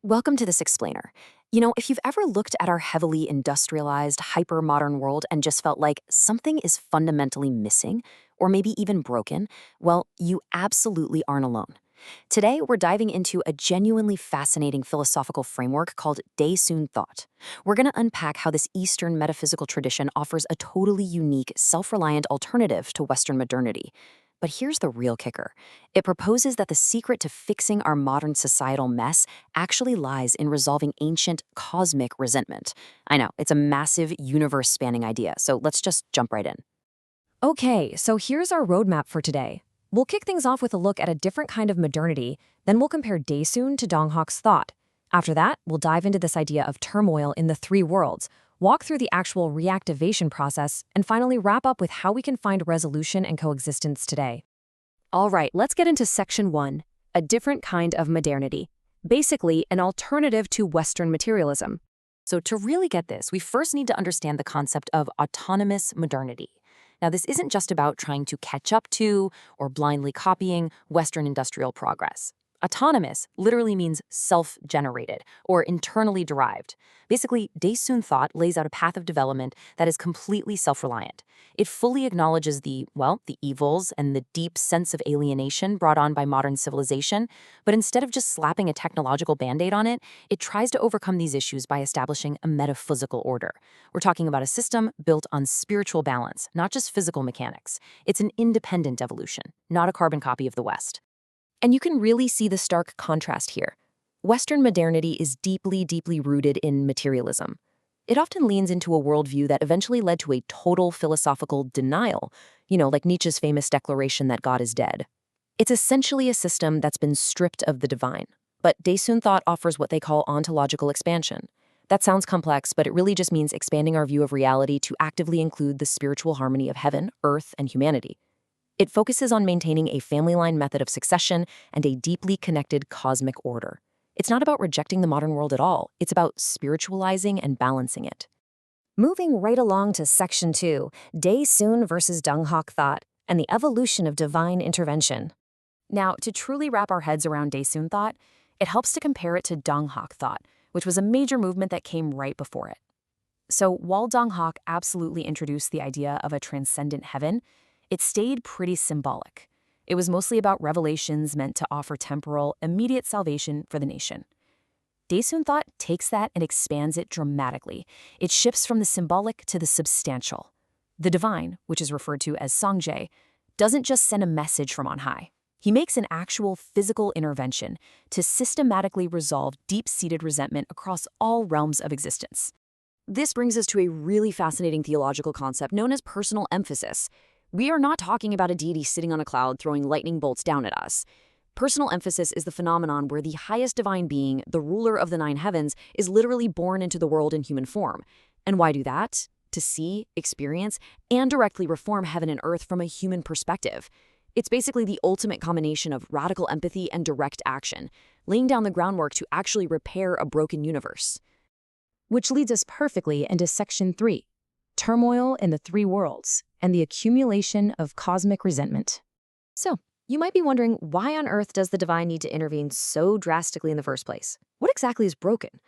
Welcome to this explainer. If you've ever looked at our heavily industrialized, hyper-modern world and just felt like something is fundamentally missing, or maybe even broken, well, you absolutely aren't alone. Today, we're diving into a genuinely fascinating philosophical framework called Daesoon thought. We're going to unpack how this Eastern metaphysical tradition offers a totally unique, self-reliant alternative to Western modernity. But here's the real kicker. It proposes that the secret to fixing our modern societal mess actually lies in resolving ancient cosmic resentment. I know, it's a massive universe-spanning idea, so let's just jump right in. Okay, so here's our roadmap for today. We'll kick things off with a look at a different kind of modernity, then we'll compare Daesoon to Donghak's thought. After that, we'll dive into this idea of turmoil in the three worlds, walk through the actual reactivation process, and finally wrap up with how we can find resolution and coexistence today. All right, let's get into Section 1, a different kind of modernity. Basically, an alternative to Western materialism. So to really get this, we first need to understand the concept of autonomous modernity. Now, this isn't just about trying to catch up to or blindly copying Western industrial progress. Autonomous literally means self-generated or internally derived. Basically, Daesoon thought lays out a path of development that is completely self-reliant. It fully acknowledges the evils and the deep sense of alienation brought on by modern civilization, but instead of just slapping a technological band-aid on it, it tries to overcome these issues by establishing a metaphysical order. We're talking about a system built on spiritual balance, not just physical mechanics. It's an independent evolution, not a carbon copy of the West. And you can really see the stark contrast here. Western modernity is deeply, deeply rooted in materialism. It often leans into a worldview that eventually led to a total philosophical denial, like Nietzsche's famous declaration that God is dead. It's essentially a system that's been stripped of the divine. But Daesoon thought offers what they call ontological expansion. That sounds complex, but it really just means expanding our view of reality to actively include the spiritual harmony of heaven, earth, and humanity. It focuses on maintaining a family line method of succession and a deeply connected cosmic order. It's not about rejecting the modern world at all. It's about spiritualizing and balancing it. Moving right along to Section 2, Daesoon versus Donghak thought and the evolution of divine intervention. Now, to truly wrap our heads around Daesoon thought, it helps to compare it to Donghak thought, which was a major movement that came right before it. So while Donghak absolutely introduced the idea of a transcendent heaven, it stayed pretty symbolic. It was mostly about revelations meant to offer temporal, immediate salvation for the nation. Daesoon thought takes that and expands it dramatically. It shifts from the symbolic to the substantial. The divine, which is referred to as Songjae, doesn't just send a message from on high. He makes an actual physical intervention to systematically resolve deep-seated resentment across all realms of existence. This brings us to a really fascinating theological concept known as personal emphasis. We are not talking about a deity sitting on a cloud throwing lightning bolts down at us. Personal emphasis is the phenomenon where the highest divine being, the ruler of the nine heavens, is literally born into the world in human form. And why do that? To see, experience, and directly reform heaven and earth from a human perspective. It's basically the ultimate combination of radical empathy and direct action, laying down the groundwork to actually repair a broken universe. Which leads us perfectly into Section 3. Turmoil in the three worlds, and the accumulation of cosmic resentment. So, you might be wondering, why on earth does the divine need to intervene so drastically in the first place? What exactly is broken?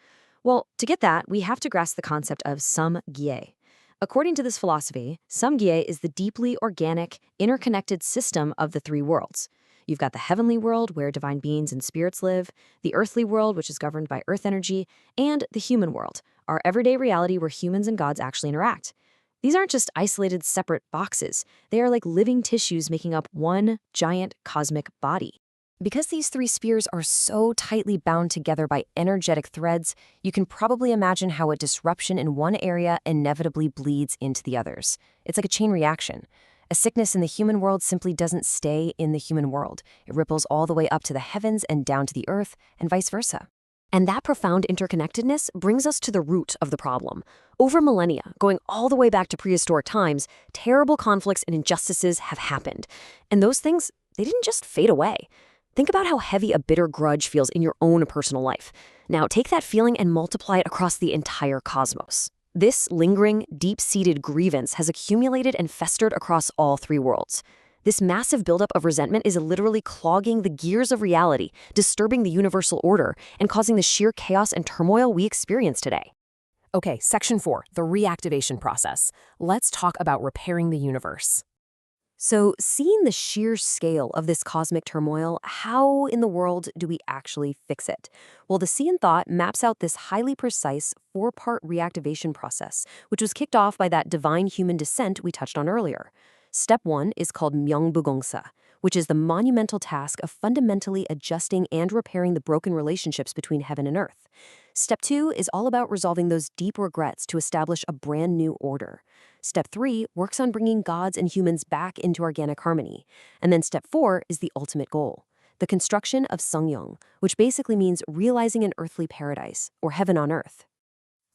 Well, to get that, we have to grasp the concept of Samgye. According to this philosophy, Samgye is the deeply organic, interconnected system of the three worlds. You've got the heavenly world, where divine beings and spirits live, the earthly world, which is governed by earth energy, and the human world, our everyday reality where humans and gods actually interact. These aren't just isolated, separate boxes. They are like living tissues making up one giant cosmic body. Because these three spheres are so tightly bound together by energetic threads, you can probably imagine how a disruption in one area inevitably bleeds into the others. It's like a chain reaction. A sickness in the human world simply doesn't stay in the human world. It ripples all the way up to the heavens and down to the earth, and vice versa. And that profound interconnectedness brings us to the root of the problem. Over millennia, going all the way back to prehistoric times, terrible conflicts and injustices have happened. And those things, they didn't just fade away. Think about how heavy a bitter grudge feels in your own personal life. Now take that feeling and multiply it across the entire cosmos. This lingering, deep-seated grievance has accumulated and festered across all three worlds. This massive buildup of resentment is literally clogging the gears of reality, disturbing the universal order, and causing the sheer chaos and turmoil we experience today. Okay, section 4, the reactivation process. Let's talk about repairing the universe. So, seeing the sheer scale of this cosmic turmoil, how in the world do we actually fix it? Well, the See in Thought maps out this highly precise four-part reactivation process, which was kicked off by that divine human descent we touched on earlier. Step 1 is called Myeongbugongsa, which is the monumental task of fundamentally adjusting and repairing the broken relationships between heaven and earth. Step 2 is all about resolving those deep regrets to establish a brand new order. Step 3 works on bringing gods and humans back into organic harmony. And then Step 4 is the ultimate goal, the construction of Sungyeong, which basically means realizing an earthly paradise, or heaven on earth.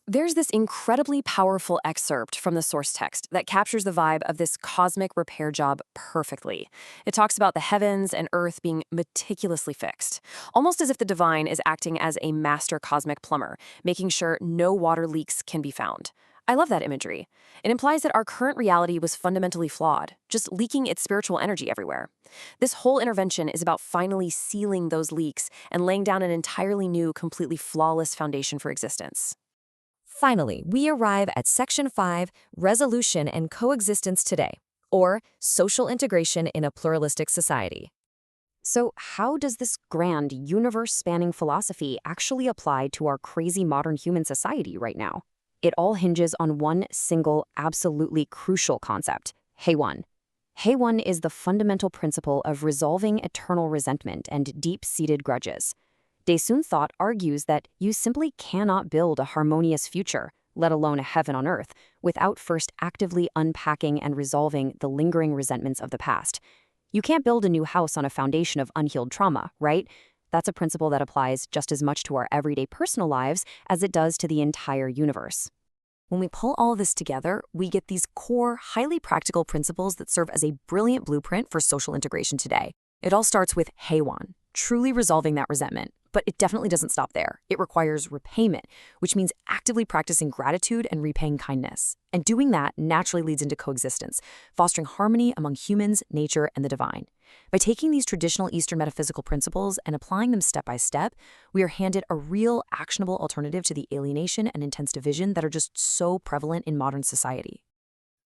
There's this incredibly powerful excerpt from the source text that captures the vibe of this cosmic repair job perfectly. It talks about the heavens and earth being meticulously fixed, almost as if the divine is acting as a master cosmic plumber, making sure no water leaks can be found. I love that imagery. It implies that our current reality was fundamentally flawed, just leaking its spiritual energy everywhere. This whole intervention is about finally sealing those leaks and laying down an entirely new, completely flawless foundation for existence. Finally, we arrive at Section 5, Resolution and Coexistence Today, or Social Integration in a Pluralistic Society. So how does this grand, universe-spanning philosophy actually apply to our crazy modern human society right now? It all hinges on one single, absolutely crucial concept, Haewon. Haewon is the fundamental principle of resolving eternal resentment and deep-seated grudges. Daesun Thought argues that you simply cannot build a harmonious future, let alone a heaven on earth, without first actively unpacking and resolving the lingering resentments of the past. You can't build a new house on a foundation of unhealed trauma, right? That's a principle that applies just as much to our everyday personal lives as it does to the entire universe. When we pull all this together, we get these core, highly practical principles that serve as a brilliant blueprint for social integration today. It all starts with Haewon, truly resolving that resentment. But it definitely doesn't stop there. It requires repayment, which means actively practicing gratitude and repaying kindness. And doing that naturally leads into coexistence, fostering harmony among humans, nature, and the divine. By taking these traditional Eastern metaphysical principles and applying them step by step, we are handed a real, actionable alternative to the alienation and intense division that are just so prevalent in modern society.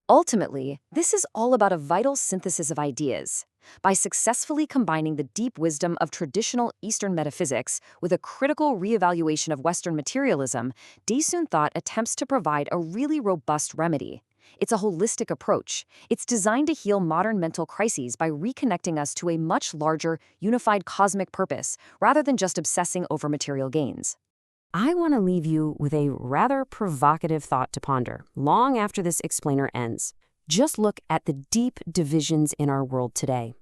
Ultimately, this is all about a vital synthesis of ideas. By successfully combining the deep wisdom of traditional Eastern metaphysics with a critical reevaluation of Western materialism, Daesun Thought attempts to provide a really robust remedy. It's a holistic approach. It's designed to heal modern mental crises by reconnecting us to a much larger, unified cosmic purpose, rather than just obsessing over material gains. I want to leave you with a rather provocative thought to ponder, long after this explainer ends. Just look at the deep divisions in our world today.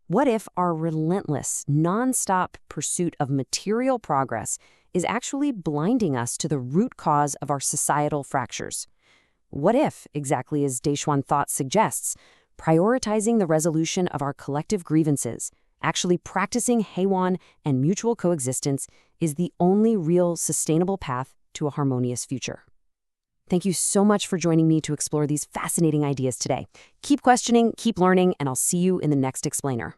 What if our relentless, non-stop pursuit of material progress is actually blinding us to the root cause of our societal fractures? What if, exactly as Daesun Thought suggests, prioritizing the resolution of our collective grievances, actually practicing Haewon and mutual coexistence, is the only real sustainable path to a harmonious future? Thank you so much for joining me to explore these fascinating ideas today. Keep questioning, keep learning, and I'll see you in the next explainer.